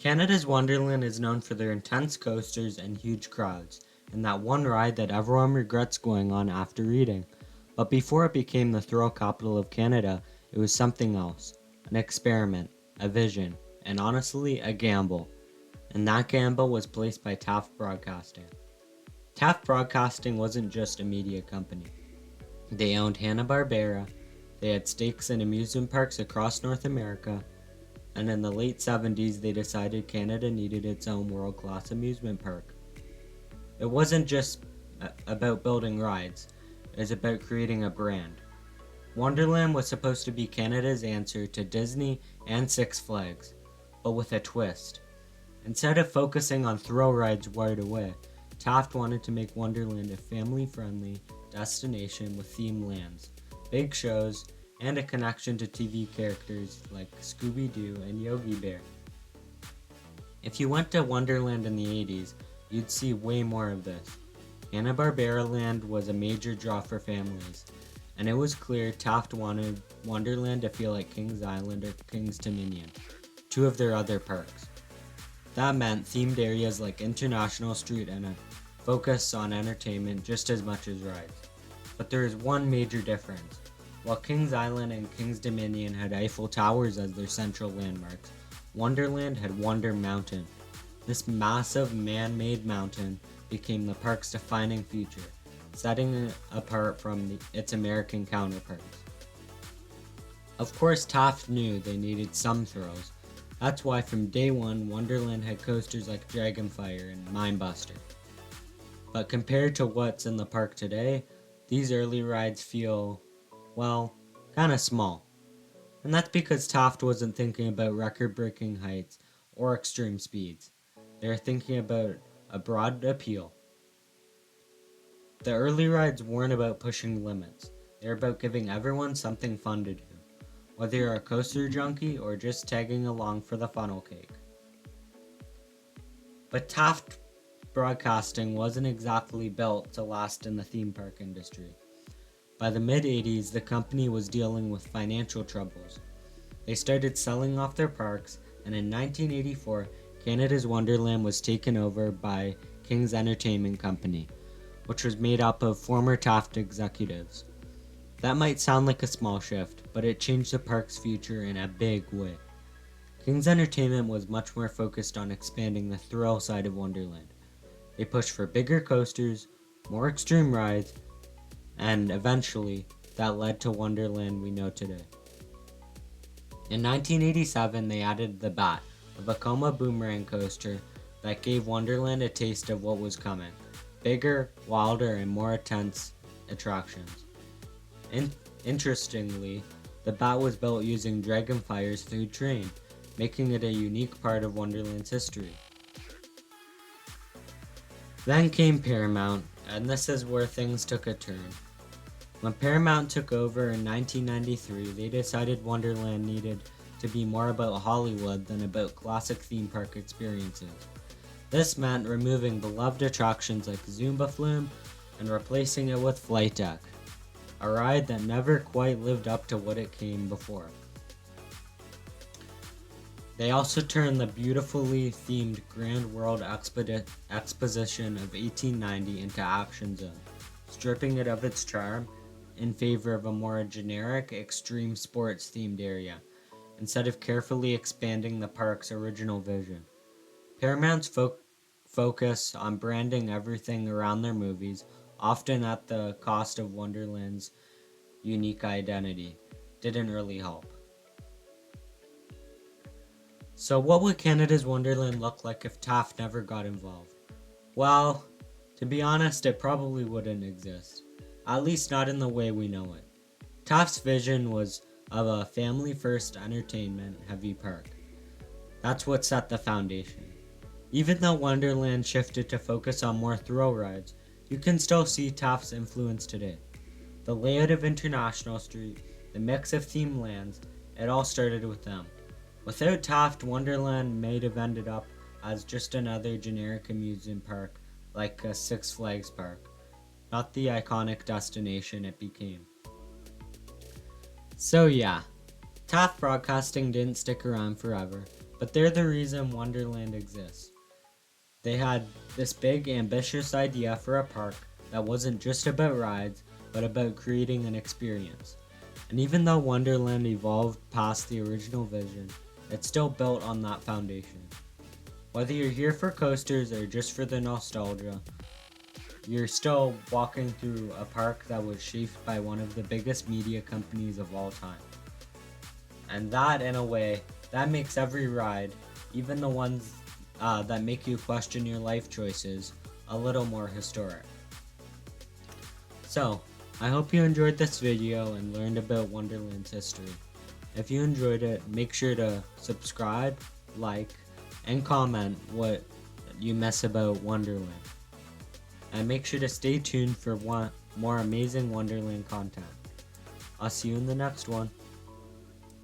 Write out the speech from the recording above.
Canada's Wonderland is known for their intense coasters and huge crowds, and that one ride that everyone regrets going on after reading. But before it became the thrill capital of Canada, it was something else, an experiment, a vision, and honestly, a gamble. And that gamble was placed by Taft Broadcasting. Taft Broadcasting wasn't just a media company. They owned Hanna-Barbera, they had stakes in amusement parks across North America, and in the late 70s they decided Canada needed its own world-class amusement park. It wasn't just about building rides, it was about creating a brand. Wonderland was supposed to be Canada's answer to Disney and Six Flags, but with a twist. Instead of focusing on thrill rides right away, Taft wanted to make Wonderland a family-friendly destination with themed lands, big shows, and a connection to TV characters like Scooby-Doo and Yogi Bear. If you went to Wonderland in the 80s, you'd see way more of this. Hanna-Barbera Land was a major draw for families, and it was clear Taft wanted Wonderland to feel like Kings Island or Kings Dominion, two of their other parks. That meant themed areas like International Street and a focus on entertainment just as much as rides. But there is one major difference. While Kings Island and Kings Dominion had Eiffel Towers as their central landmarks, Wonderland had Wonder Mountain. This massive man-made mountain became the park's defining feature, setting it apart from its American counterparts. Of course, Taft knew they needed some thrills. That's why from day one, Wonderland had coasters like Dragonfire and Mindbuster. But compared to what's in the park today, these early rides feel, well, kinda small. And that's because Taft wasn't thinking about record-breaking heights or extreme speeds. They were thinking about a broad appeal. The early rides weren't about pushing limits. They were about giving everyone something fun to do, whether you're a coaster junkie or just tagging along for the funnel cake. But Taft Broadcasting wasn't exactly built to last in the theme park industry. By the mid-80s, the company was dealing with financial troubles. They started selling off their parks, and in 1984, Canada's Wonderland was taken over by King's Entertainment Company, which was made up of former Taft executives. That might sound like a small shift, but it changed the park's future in a big way. King's Entertainment was much more focused on expanding the thrill side of Wonderland. They pushed for bigger coasters, more extreme rides, and eventually, that led to Wonderland we know today. In 1987, they added the Bat, a Vekoma boomerang coaster that gave Wonderland a taste of what was coming. Bigger, wilder, and more intense attractions. Interestingly, the Bat was built using Dragonfire's third train, making it a unique part of Wonderland's history. Then came Paramount, and this is where things took a turn. When Paramount took over in 1993, they decided Wonderland needed to be more about Hollywood than about classic theme park experiences. This meant removing beloved attractions like Zumba Flume and replacing it with Flight Deck, a ride that never quite lived up to what it came before. They also turned the beautifully themed Grand World Exposition of 1890 into Action Zone, stripping it of its charm in favor of a more generic, extreme sports themed area, instead of carefully expanding the park's original vision. Paramount's focus on branding everything around their movies, often at the cost of Wonderland's unique identity, didn't really help. So what would Canada's Wonderland look like if Taft never got involved? Well, to be honest, it probably wouldn't exist. At least not in the way we know it. Taft's vision was of a family-first entertainment-heavy park. That's what set the foundation. Even though Wonderland shifted to focus on more thrill rides, you can still see Taft's influence today. The layout of International Street, the mix of themed lands, it all started with them. Without Taft, Wonderland might have ended up as just another generic amusement park like a Six Flags park, not the iconic destination it became. So yeah, Taft Broadcasting didn't stick around forever. but they're the reason Wonderland exists. They had this big, ambitious idea for a park that wasn't just about rides, but about creating an experience. And even though Wonderland evolved past the original vision, it's still built on that foundation. Whether you're here for coasters or just for the nostalgia, you're still walking through a park that was shaped by one of the biggest media companies of all time. And that, in a way, that makes every ride, even the ones that make you question your life choices, a little more historic. So, I hope you enjoyed this video and learned about Wonderland's history. If you enjoyed it, make sure to subscribe, like, and comment what you miss about Wonderland. And make sure to stay tuned for more amazing Wonderland content. I'll see you in the next one.